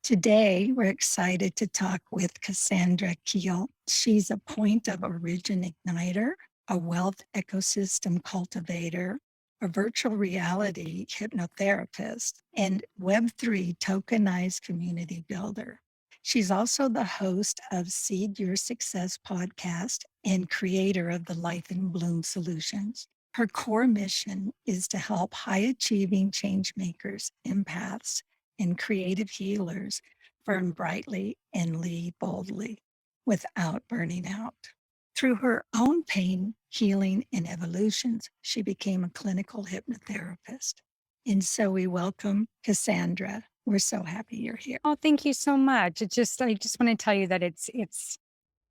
Today, we're excited to talk with Cassandra Keel. She's a point of origin igniter, a wealth ecosystem cultivator, a virtual reality hypnotherapist, and Web3 tokenized community builder. She's also the host of Seed Your Success podcast and creator of the Life in Bloom Solutions. Her core mission is to help high achieving change makers, empaths, and creative healers burn brightly and lead boldly without burning out. Through her own pain, healing, and evolutions, she became a clinical hypnotherapist. And so we welcome Cassandra. We're so happy you're here. Oh, thank you so much. I just want to tell you that it's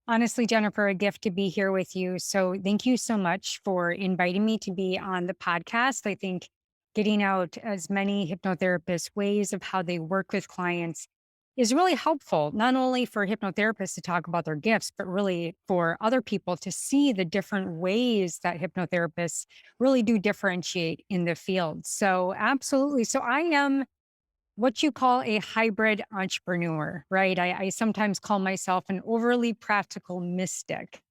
honestly, Jennifer, a gift to be here with you. So thank you so much for inviting me to be on the podcast. I think getting out as many hypnotherapists' ways of how they work with clients is really helpful, not only for hypnotherapists to talk about their gifts, but really for other people to see the different ways that hypnotherapists really do differentiate in the field. So absolutely. So I am what you call a hybrid entrepreneur, right? I sometimes call myself an overly practical mystic.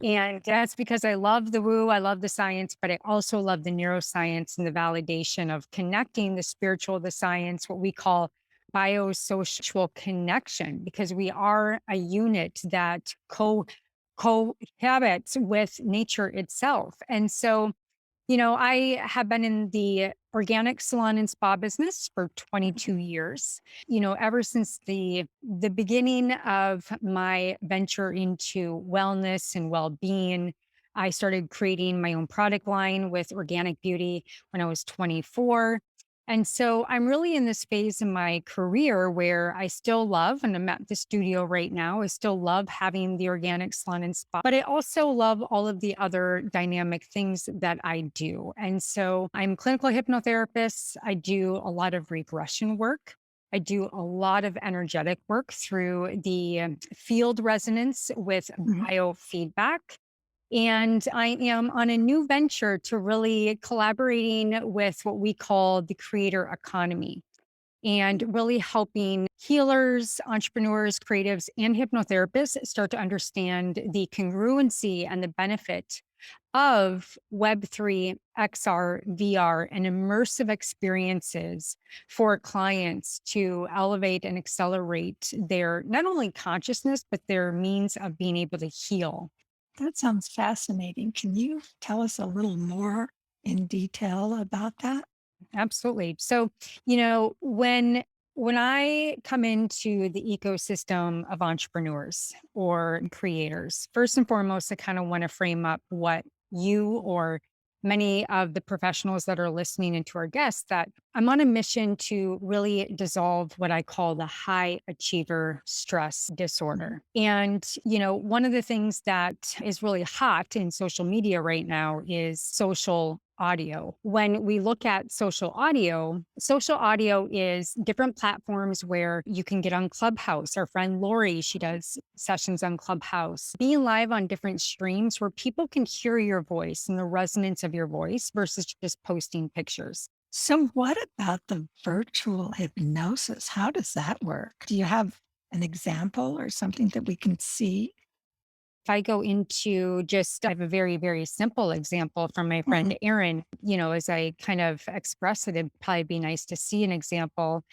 And that's because I love the woo, I love the science, but I also love the neuroscience and the validation of connecting the spiritual, the science, what we call biosocial connection, because we are a unit that cohabits with nature itself. And so I have been in the organic salon and spa business for 22 years. Ever since the beginning of my venture into wellness and well-being, I started creating my own product line with organic beauty when I was 24. And so I'm really in this phase in my career where I still love, and I'm at the studio right now, I still love having the organic salon and spa, but I also love all of the other dynamic things that I do. And so I'm a clinical hypnotherapist. I do a lot of regression work. I do a lot of energetic work through the field resonance with Mhm. biofeedback. And I am on a new venture to really collaborating with what we call the creator economy and really helping healers, entrepreneurs, creatives, and hypnotherapists start to understand the congruency and the benefit of Web3, XR, VR, and immersive experiences for clients to elevate and accelerate their not only consciousness, but their means of being able to heal. That sounds fascinating. Can you tell us a little more in detail about that? Absolutely. So, when I come into the ecosystem of entrepreneurs or creators, first and foremost, I kind of want to frame up what you or many of the professionals that are listening and to our guests that I'm on a mission to really dissolve what I call the high achiever stress Mhm. disorder. And, one of the things that is really hot in social media right now is social audio. When we look at social audio is different platforms where you can get on Clubhouse. Our friend Lori, she does sessions on Clubhouse, being live on different streams where people can hear your voice and the resonance of your voice versus just posting pictures. So, what about the virtual hypnosis? How does that work? Do you have an example or something that we can see? If I go into I have a very, very simple example from my Mhm. friend Erin, as I kind of express it, it'd probably be nice to see an example.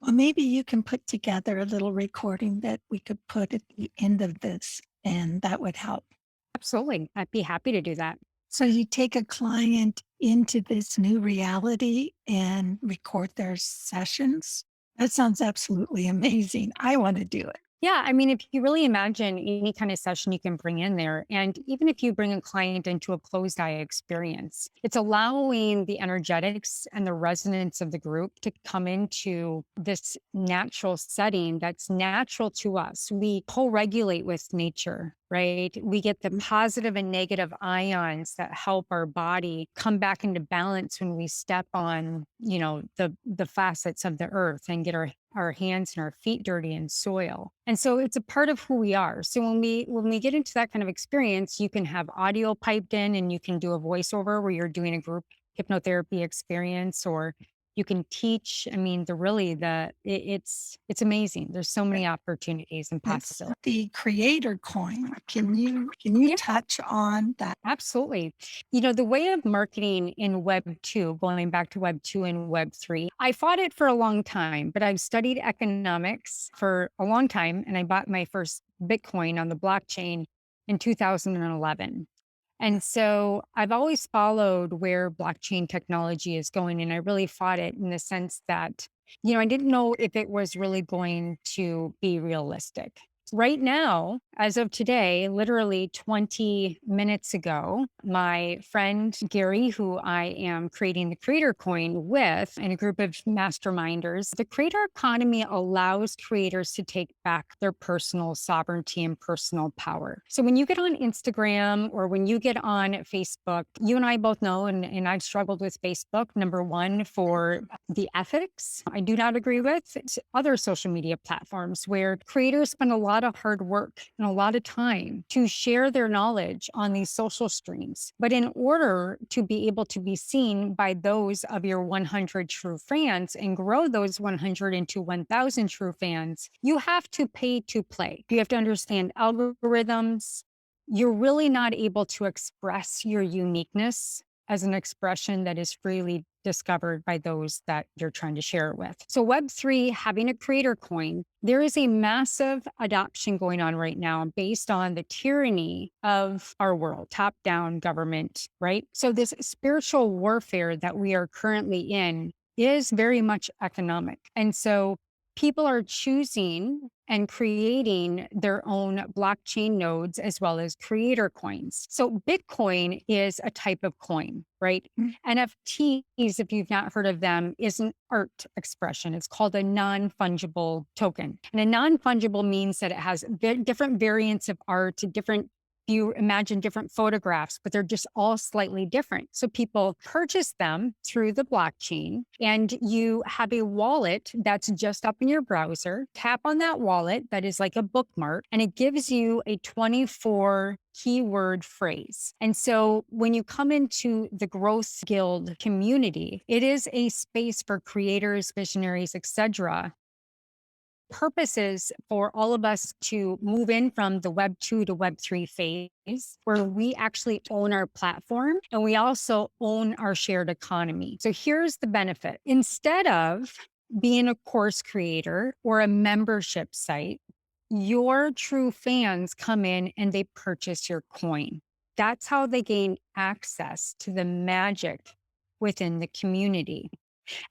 Well, maybe you can put together a little recording that we could put at the end of this, and that would help. Absolutely. I'd be happy to do that. So, you take a client into this new reality and record their sessions. That sounds absolutely amazing. I want to do it. Yeah, I mean, if you really imagine any kind of session you can bring in there, and even if you bring a client into a closed eye experience, it's allowing the energetics and the resonance of the group to come into this natural setting that's natural to us. We co regulate with nature, right? We get the positive and negative ions that help our body come back into balance when we step on, the facets of the earth and get our hands and our feet dirty in soil. And so it's a part of who we are. So when we get into that kind of experience, you can have audio piped in and you can do a voiceover where you're doing a group hypnotherapy experience, or You can teach. I mean, it's amazing. There's so many opportunities and It's possibilities. the creator coin. Can you Yeah, touch on that? absolutely. The way of marketing in Web 2, going back to Web 2 and Web 3, I fought it for a long time, but I've studied economics for a long time and I bought my first Bitcoin on the blockchain in 2011. And so I've always followed where blockchain technology is going. And I really fought it in the sense that, I didn't know if it was really going to be realistic. Right now, as of today, literally 20 minutes ago, my friend Gary, who I am creating the Creator Coin with, and a group of masterminders, the creator economy allows creators to take back their personal sovereignty and personal power. So when you get on Instagram or when you get on Facebook, you and I both know, and I've struggled with Facebook, number one, for the ethics I do not agree with. It's other social media platforms where creators spend a lot of hard work and a lot of time to share their knowledge on these social streams. But in order to be able to be seen by those of your 100 true fans and grow those 100 into 1,000 true fans, you have to pay to play. You have to understand algorithms. You're really not able to express your uniqueness as an expression that is freely discovered by those that you're trying to share it with. So Web3, having a creator coin, there is a massive adoption going on right now based on the tyranny of our world, top-down government, right? So this spiritual warfare that we are currently in is very much economic. And so people are choosing and creating their own blockchain nodes as well as creator coins. So Bitcoin is a type of coin, right? Mm. NFTs, if you've not heard of them, is an art expression. It's called a non-fungible token. And a non-fungible means that it has different variants of art, different you imagine different photographs, but they're just all slightly different. So people purchase them through the blockchain and you have a wallet that's just up in your browser. Tap on that wallet that is like a bookmark and it gives you a 24 keyword phrase. And so when you come into the Growth Guild community, it is a space for creators, visionaries, etc. Purposes for all of us to move in from the Web 2 to Web 3 phase, where we actually own our platform and we also own our shared economy. So here's the benefit. Instead of being a course creator or a membership site, your true fans come in and they purchase your coin. That's how they gain access to the magic within the community.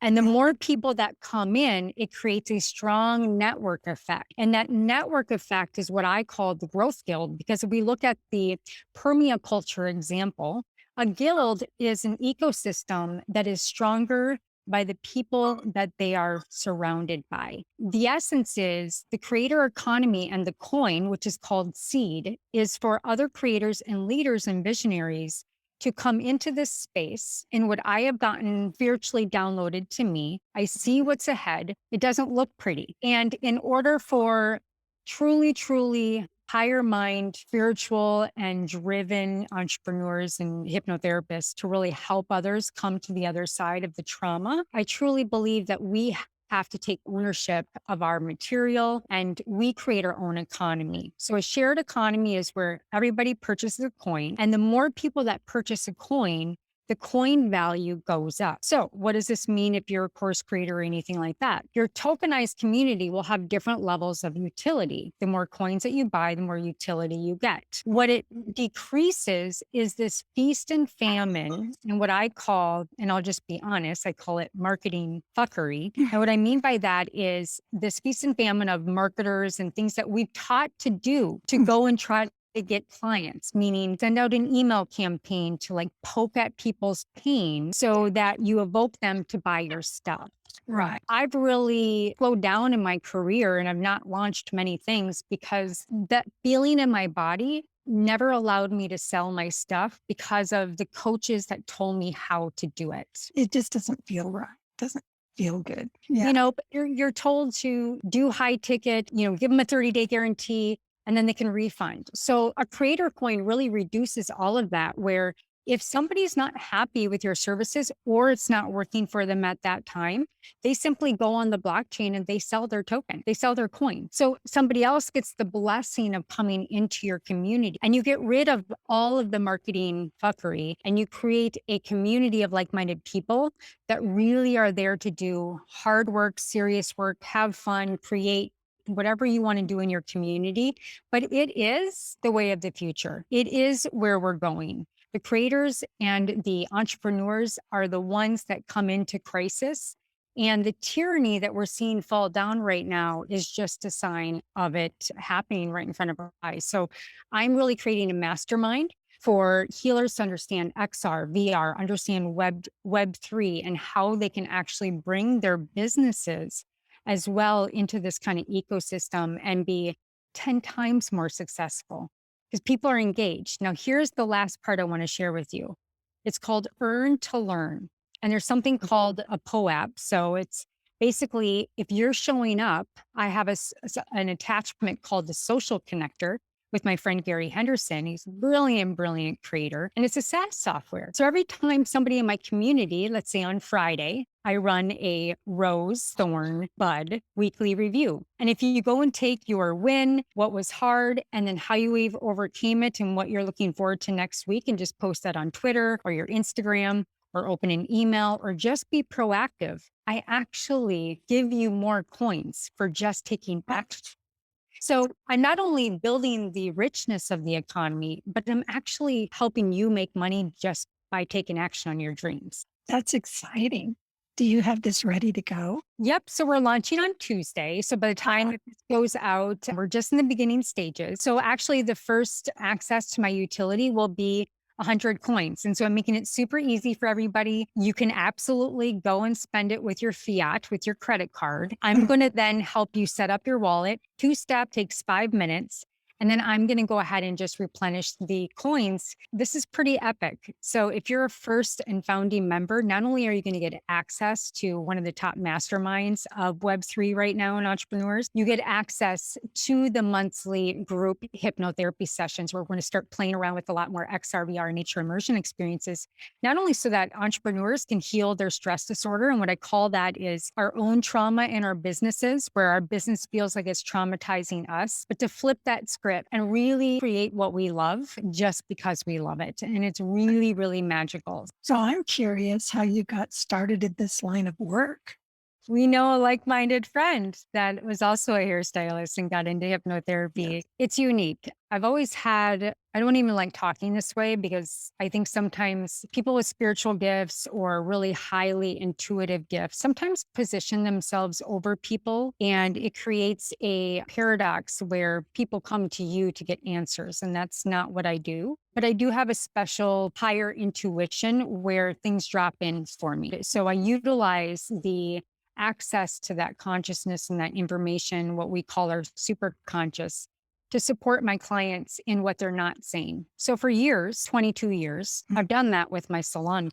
And the more people that come in, it creates a strong network effect. And that network effect is what I call the growth guild, because if we look at the permaculture example, a guild is an ecosystem that is stronger by the people that they are surrounded by. The essence is the creator economy and the coin, which is called seed, is for other creators and leaders and visionaries to come into this space in what I have gotten virtually downloaded to me. I see what's ahead. It doesn't look pretty. And in order for truly higher mind, spiritual and driven entrepreneurs and hypnotherapists to really help others come to the other side of the trauma, I truly believe that we have to take ownership of our material and we create our own economy. So a shared economy is where everybody purchases a coin, and the more people that purchase a coin, the coin value goes up. So what does this mean if you're a course creator or anything like that? Your tokenized community will have different levels of utility. The more coins that you buy, the more utility you get. What it decreases is this feast and famine, and what I call, and I'll just be honest, I call it marketing fuckery. And what I mean by that is this feast and famine of marketers and things that we've taught to do to go and try to get clients, meaning send out an email campaign to like poke at people's pain so that you evoke them to buy your stuff. Right. I've really slowed down in my career and I've not launched many things because that feeling in my body never allowed me to sell my stuff because of the coaches that told me how to do it. It just doesn't feel right. Doesn't feel good. Yeah. But you're told to do high ticket, give them a 30-day guarantee and then they can refund. So a creator coin really reduces all of that, where If somebody's not happy with your services or it's not working for them at that time, they simply go on the blockchain and they sell their token, they sell their coin. So somebody else gets the blessing of coming into your community and you get rid of all of the marketing fuckery and you create a community of like minded people that really are there to do hard work, serious work, have fun, create whatever you want to do in your community. But it is the way of the future. It is where we're going. The creators and the entrepreneurs are the ones that come into crisis. And the tyranny that we're seeing fall down right now is just a sign of it happening right in front of our eyes. So I'm really creating a mastermind for healers to understand XR, VR, understand Web3, and how they can actually bring their businesses as well into this kind of ecosystem and be 10 times more successful because people are engaged. Now, here's the last part I want to share with you. It's called Earn to Learn. And there's something called a POAP. So it's basically if you're showing up, I have an attachment called the Social Connector with my friend Gary Henderson. He's a brilliant, brilliant creator. And it's a SaaS software. So every time somebody in my community, let's say on Friday, I run a rose, thorn, bud weekly review. And if you go and take your win, what was hard, and then how you overcame it and what you're looking forward to next week, and just post that on Twitter or your Instagram or open an email or just be proactive, I actually give you more coins for just taking action. So I'm not only building the richness of the economy, but I'm actually helping you make money just by taking action on your dreams. That's exciting. Do you have this ready to go? Yep. So we're launching on Tuesday. So by the time that this goes out, we're just in the beginning stages. So actually, the first access to my utility will be 100 coins. And so I'm making it super easy for everybody. You can absolutely go and spend it with your fiat, with your credit card. I'm going to then help you set up your wallet. Two-step takes 5 minutes. And then I'm going to go ahead and just replenish the coins. This is pretty epic. So if you're a first and founding member, not only are you going to get access to one of the top masterminds of Web3 right now in entrepreneurs, you get access to the monthly group hypnotherapy sessions where we're going to start playing around with a lot more XR, VR, nature immersion experiences, not only so that entrepreneurs can heal their stress disorder. And what I call that is our own trauma in our businesses, where our business feels like it's traumatizing us, but to flip that script and really create what we love just because we love it. And it's really, really magical. So I'm curious how you got started in this line of work. We know a like-minded friend that was also a hairstylist and got into hypnotherapy. Yes. It's unique. I've always had, I don't even like talking this way because I think sometimes people with spiritual gifts or really highly intuitive gifts sometimes position themselves over people, and it creates a paradox where people come to you to get answers. And that's not what I do. But I do have a special higher intuition where things drop in for me. So I utilize the access to that consciousness and that information, what we call our super conscious, to support my clients in what they're not saying. So for years, 22 years, I've done that with my salon.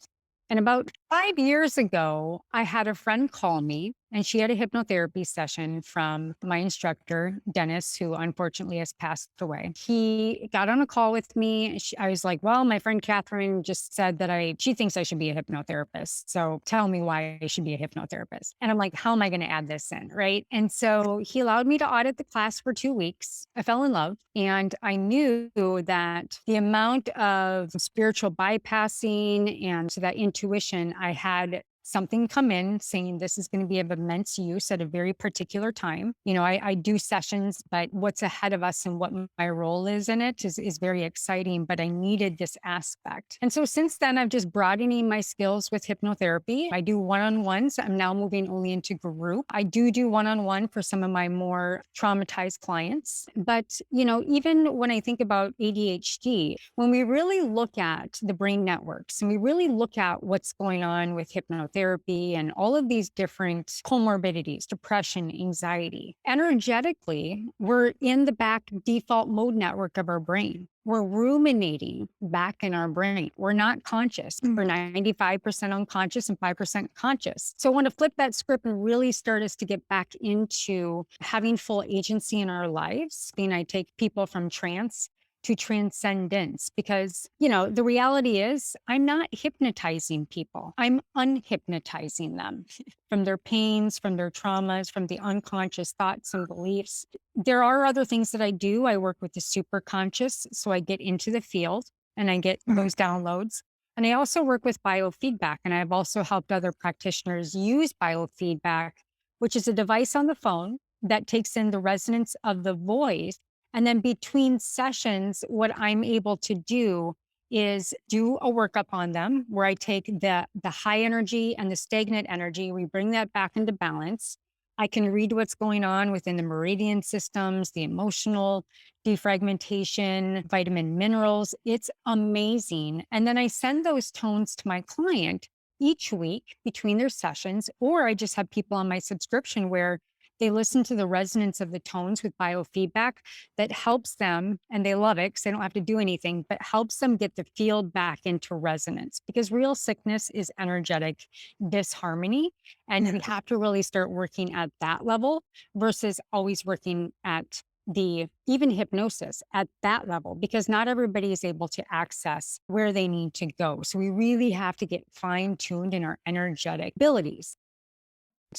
And about 5 years ago, I had a friend call me and she had a hypnotherapy session from my instructor, Dennis, who unfortunately has passed away. He got on a call with me. I was like, well, my friend Catherine just said that she thinks I should be a hypnotherapist. So tell me why I should be a hypnotherapist. And I'm like, how am I going to add this in? Right. And so he allowed me to audit the class for 2 weeks. I fell in love and I knew that the amount of spiritual bypassing and that intuition, I had something come in saying this is going to be of immense use at a very particular time. You know, I do sessions, but what's ahead of us and what my role is in it is very exciting, but I needed this aspect. And so since then, I've just broadening my skills with hypnotherapy. I do one-on-ones. I'm now moving only into group. I do one-on-one for some of my more traumatized clients. But, you know, even when I think about ADHD, when we really look at the brain networks and we really look at what's going on with hypnotherapy, and all of these different comorbidities, depression, anxiety. Energetically, we're in the back default mode network of our brain. We're ruminating back in our brain. We're not conscious. We're 95% unconscious and 5% conscious. So I want to flip that script and really start us to get back into having full agency in our lives. I take people from trance to transcendence because, you know, the reality is I'm not hypnotizing people. I'm unhypnotizing them from their pains, from their traumas, from the unconscious thoughts and beliefs. There are other things that I do. I work with the super conscious. So I get into the field and I get Mm. those downloads. And I also work with biofeedback. And I've also helped other practitioners use biofeedback, which is a device on the phone that takes in the resonance of the voice. And then between sessions, what I'm able to do is do a workup on them where I take the high energy and the stagnant energy, we bring that back into balance. I can read what's going on within the meridian systems, the emotional defragmentation, vitamin minerals. It's amazing. And then I send those tones to my client each week between their sessions, or I just have people on my subscription where they listen to the resonance of the tones with biofeedback that helps them, and they love it because they don't have to do anything, but helps them get the field back into resonance because real sickness is energetic disharmony. And we Yeah. have to really start working at that level versus always working at the even hypnosis at that level because not everybody is able to access where they need to go. So we really have to get fine tuned in our energetic abilities.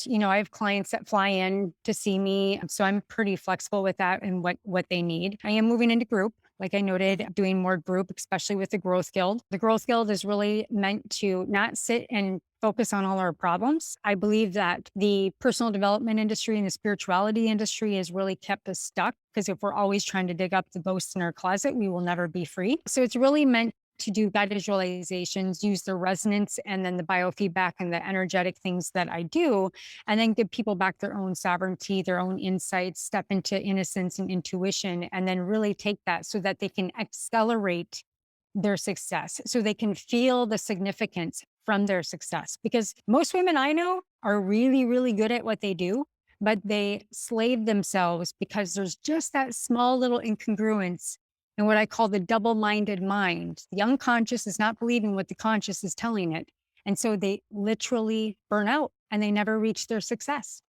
You know, I have clients that fly in to see me, so I'm pretty flexible with that and what they need. I am moving into group, like I noted, doing more group, especially with the Growth Guild. The Growth Guild is really meant to not sit and focus on all our problems. I believe that the personal development industry and the spirituality industry has really kept us stuck because if we're always trying to dig up the ghosts in our closet, we will never be free. So it's really meant to do guided visualizations, use the resonance and then the biofeedback and the energetic things that I do and then give people back their own sovereignty, their own insights, step into innocence and intuition, and then really take that so that they can accelerate their success, so they can feel the significance from their success. Because most women I know are really, really good at what they do, but they slave themselves because there's just that small little incongruence in what I call the double minded mind. The unconscious is not believing what the conscious is telling it. And so they literally burn out and they never reach their success.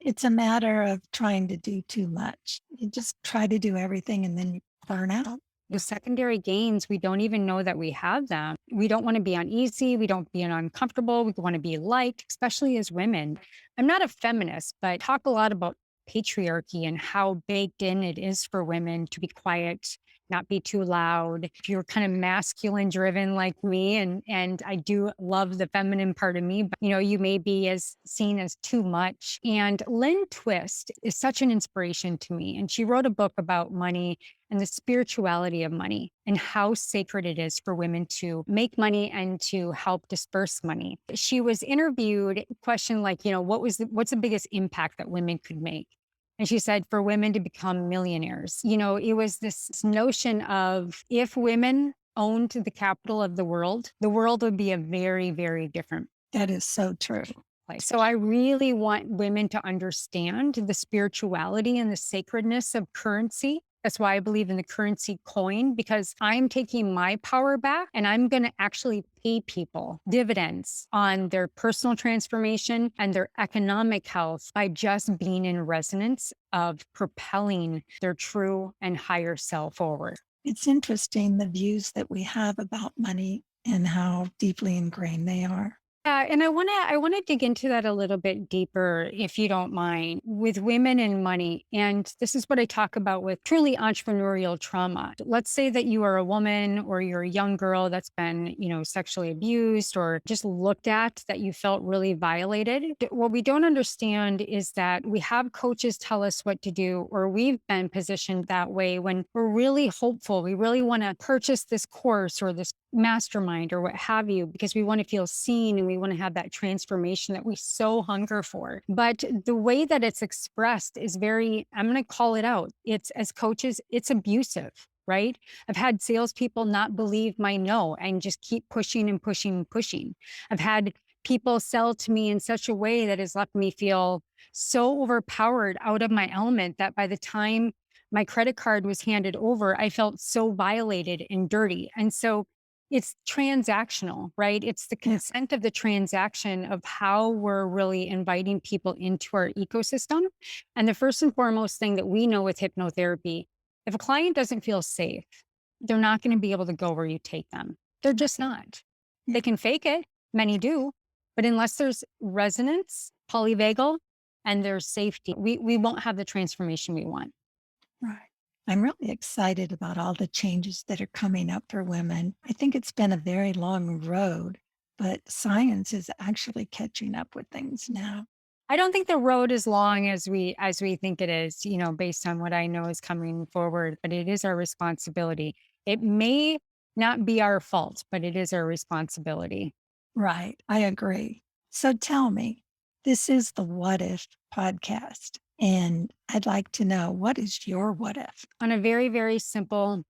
It's a matter of trying to do too much. You just try to do everything and then you burn out. The secondary gains, we don't even know that we have them. We don't want to be uneasy. We don't be uncomfortable. We want to be liked, especially as women. I'm not a feminist, but talk a lot about patriarchy and how baked in it is for women to be quiet, not be too loud. If you're kind of masculine driven like me, and I do love the feminine part of me, but you know, you may be as seen as too much. And Lynn Twist is such an inspiration to me. And she wrote a book about money and the spirituality of money and how sacred it is for women to make money and to help disperse money. She was interviewed, questioned like, you know, what's the biggest impact that women could make? And she said for women to become millionaires. You know, it was this notion of if women owned the capital of the world would be a very, very different That is so true. place. So I really want women to understand the spirituality and the sacredness of currency. That's why I believe in the currency coin, because I'm taking my power back and I'm going to actually pay people dividends on their personal transformation and their economic health by just being in resonance of propelling their true and higher self forward. It's interesting the views that we have about money and how deeply ingrained they are. Yeah, and I wanna dig into that a little bit deeper, if you don't mind, with women and money. And this is what I talk about with truly entrepreneurial trauma. Let's say that you are a woman or you're a young girl that's been, you know, sexually abused or just looked at that you felt really violated. What we don't understand is that we have coaches tell us what to do, or we've been positioned that way when we're really hopeful. We really want to purchase this course or this mastermind or what have you, because we want to feel seen and we want to have that transformation that we so hunger for. But the way that it's expressed is very, I'm going to call it out. It's as coaches, it's abusive, right? I've had salespeople not believe my no and just keep pushing and pushing and pushing. I've had people sell to me in such a way that has left me feel so overpowered out of my element that by the time my credit card was handed over, I felt so violated and dirty. And so it's transactional, right? It's the Yeah. consent of the transaction of how we're really inviting people into our ecosystem. And the first and foremost thing that we know with hypnotherapy, if a client doesn't feel safe, they're not going to be able to go where you take them. They're just not. They can fake it. Many do. But unless there's resonance, polyvagal, and there's safety, we won't have the transformation we want. Right. I'm really excited about all the changes that are coming up for women. I think it's been a very long road, but science is actually catching up with things now. I don't think the road is long as we think it is, based on what I know is coming forward, but it is our responsibility. It may not be our fault, but it is our responsibility. Right. I agree. So tell me, this is the What If podcast, and I'd like to know, what is your what if? On a very, very simple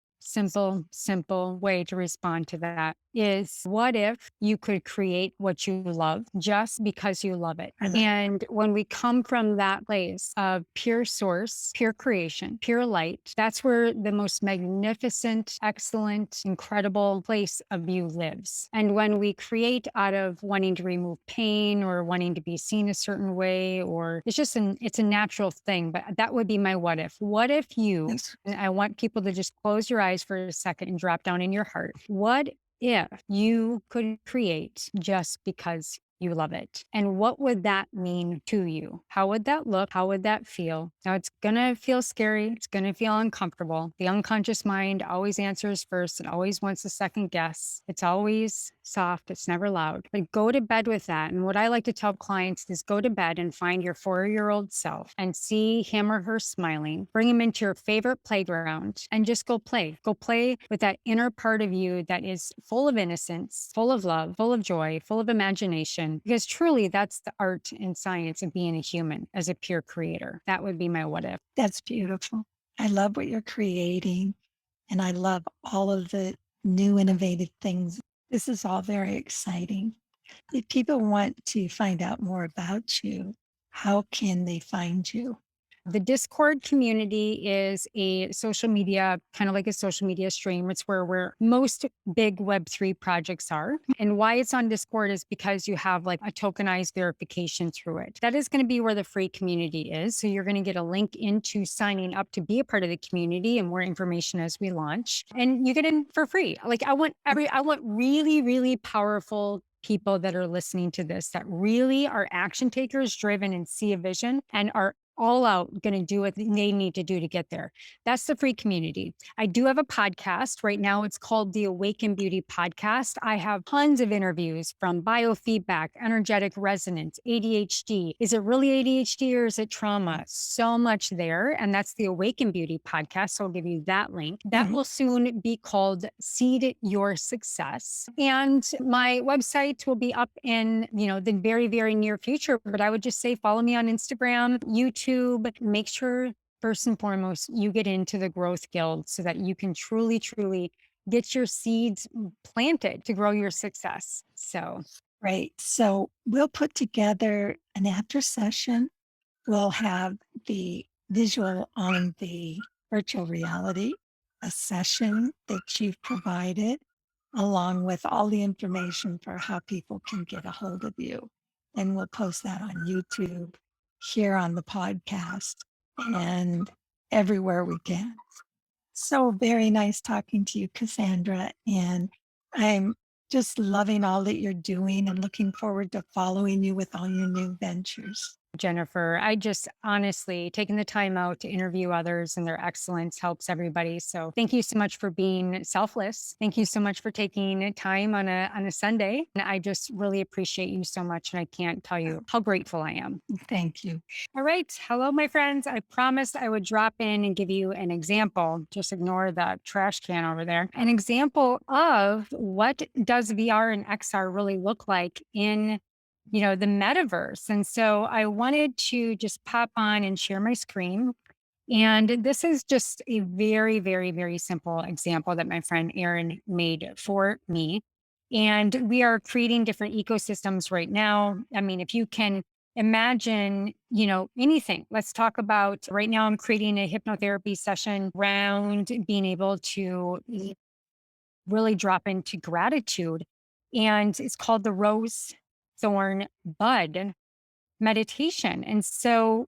way to respond to that is, what if you could create what you love just because you love it? I love And when we come from that place of pure source, pure creation, pure light, that's where the most magnificent, excellent, incredible place of you lives. And when we create out of wanting to remove pain or wanting to be seen a certain way, or it's a natural thing, but that would be my what if. What if you, this. and I want people to just close your eyes for a second and drop down in your heart. What if you could create just because you love it? And what would that mean to you? How would that look? How would that feel? Now, it's going to feel scary. It's going to feel uncomfortable. The unconscious mind always answers first. It always wants a second guess. It's always soft. It's never loud. But go to bed with that. And what I like to tell clients is, go to bed and find your 4-year-old self and see him or her smiling. Bring him into your favorite playground and just go play. Go play with that inner part of you that is full of innocence, full of love, full of joy, full of imagination. Because truly, that's the art and science of being a human as a pure creator. That would be my what if. That's beautiful. I love what you're creating, and I love all of the new innovative things. This is all very exciting. If people want to find out more about you, how can they find you? The Discord community is a social media, kind of like a social media stream. It's where most big Web3 projects are. And why it's on Discord is because you have like a tokenized verification through it. That is going to be where the free community is. So you're going to get a link into signing up to be a part of the community and more information as we launch. And you get in for free. Like I want really, really powerful people that are listening to this that really are action takers, driven, and see a vision and are all out going to do what they need to do to get there. That's the free community. I do have a podcast right now. It's called the Awaken Beauty Podcast. I have tons of interviews from biofeedback, energetic resonance, ADHD. Is it really ADHD or is it trauma? So much there. And that's the Awaken Beauty Podcast. So I'll give you that link. That will soon be called Seed Your Success. And my website will be up in, the very, very near future. But I would just say, follow me on Instagram, YouTube. Make sure first and foremost you get into the Growth Guild so that you can truly, truly get your seeds planted to grow your success. So Great. So we'll put together an after session. We'll have the visual on the virtual reality, a session that you've provided, along with all the information for how people can get a hold of you. And we'll post that on YouTube, here on the podcast, and everywhere we can. So very nice talking to you, Cassandra. And I'm just loving all that you're doing and looking forward to following you with all your new ventures. Jennifer, I just honestly taking the time out to interview others and their excellence helps everybody. So thank you so much for being selfless. Thank you so much for taking time on a Sunday. And I just really appreciate you so much. And I can't tell you how grateful I am. Thank you. All right. Hello, my friends. I promised I would drop in and give you an example. Just ignore that trash can over there. An example of what does VR and XR really look like in the metaverse. And so I wanted to just pop on and share my screen. And this is just a very, very, very simple example that my friend Erin made for me. And we are creating different ecosystems right now. I mean, if you can imagine, anything, let's talk about right now, I'm creating a hypnotherapy session around being able to really drop into gratitude. And it's called the Rose Thorn Bud meditation. And so,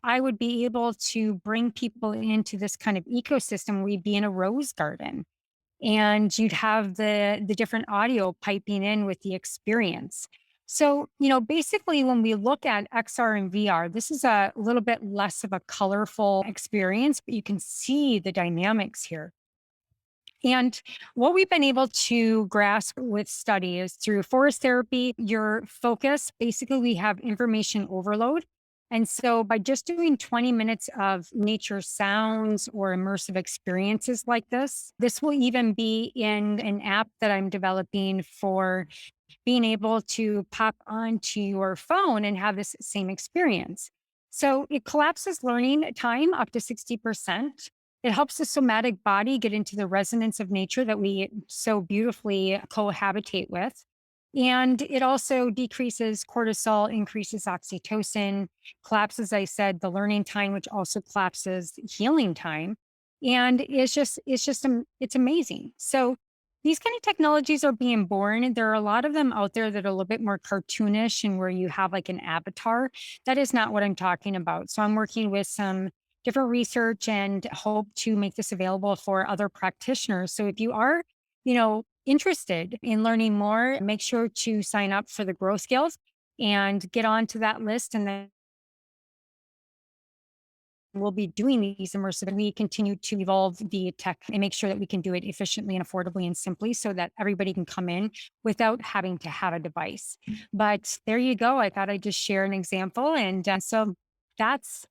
I would be able to bring people into this kind of ecosystem. We'd be in a rose garden and you'd have the different audio piping in with the experience. So, basically when we look at XR and VR, this is a little bit less of a colorful experience, but you can see the dynamics here. And what we've been able to grasp with study is through forest therapy, your focus, basically, we have information overload. And so by just doing 20 minutes of nature sounds or immersive experiences like this will even be in an app that I'm developing for being able to pop onto your phone and have this same experience. So it collapses learning time up to 60%. It helps the somatic body get into the resonance of nature that we so beautifully cohabitate with. And it also decreases cortisol, increases oxytocin, collapses, I said, the learning time, which also collapses healing time. And it's amazing. So these kind of technologies are being born. There are a lot of them out there that are a little bit more cartoonish and where you have like an avatar. That is not what I'm talking about. So I'm working with some different research and hope to make this available for other practitioners. So if you are, interested in learning more, make sure to sign up for the Growth Guild and get onto that list. And then we'll be doing these immersive and we continue to evolve the tech and make sure that we can do it efficiently and affordably and simply so that everybody can come in without having to have a device. But there you go. I thought I'd just share an example. And so that's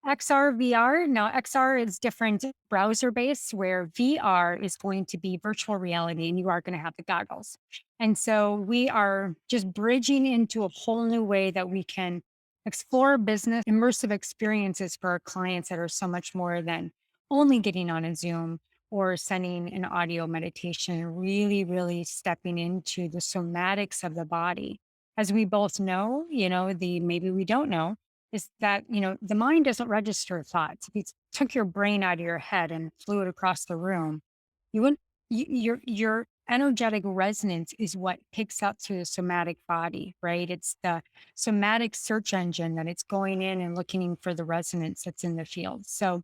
XR, VR. Now, XR is different browser based, where VR is going to be virtual reality and you are going to have the goggles. And so we are just bridging into a whole new way that we can explore business immersive experiences for our clients that are so much more than only getting on a Zoom or sending an audio meditation, really, really stepping into the somatics of the body. As we both know, the maybe we don't know is that, the mind doesn't register thoughts. If you took your brain out of your head and flew it across the room, you wouldn't, your energetic resonance is what picks up through the somatic body, right? It's the somatic search engine that it's going in and looking for the resonance that's in the field. So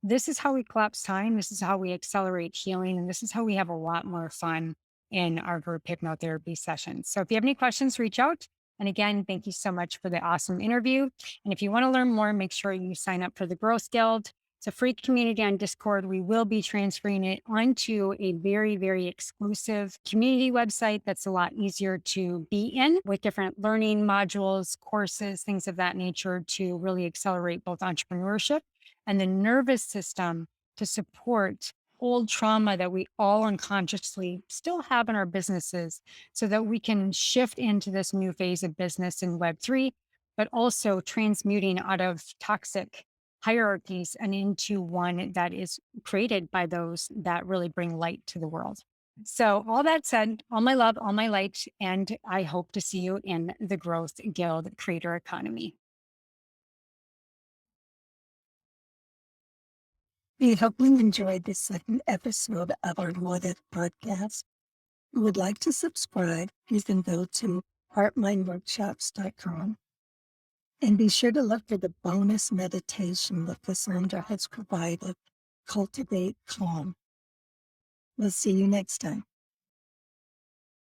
this is how we collapse time. This is how we accelerate healing. And this is how we have a lot more fun in our group hypnotherapy sessions. So if you have any questions, reach out. And again, thank you so much for the awesome interview. And if you want to learn more, make sure you sign up for the Growth Guild. It's a free community on Discord. We will be transferring it onto a very, very exclusive community website that's a lot easier to be in with different learning modules, courses, things of that nature to really accelerate both entrepreneurship and the nervous system to support old trauma that we all unconsciously still have in our businesses so that we can shift into this new phase of business in Web3, but also transmuting out of toxic hierarchies and into one that is created by those that really bring light to the world. So, all that said, all my love, all my light, and I hope to see you in the Growth Guild Creator Economy. We hope you enjoyed this second episode of our What If podcast. If you would like to subscribe, you can go to heartmindworkshops.com and be sure to look for the bonus meditation that Cassandra has provided, Cultivate Calm. We'll see you next time.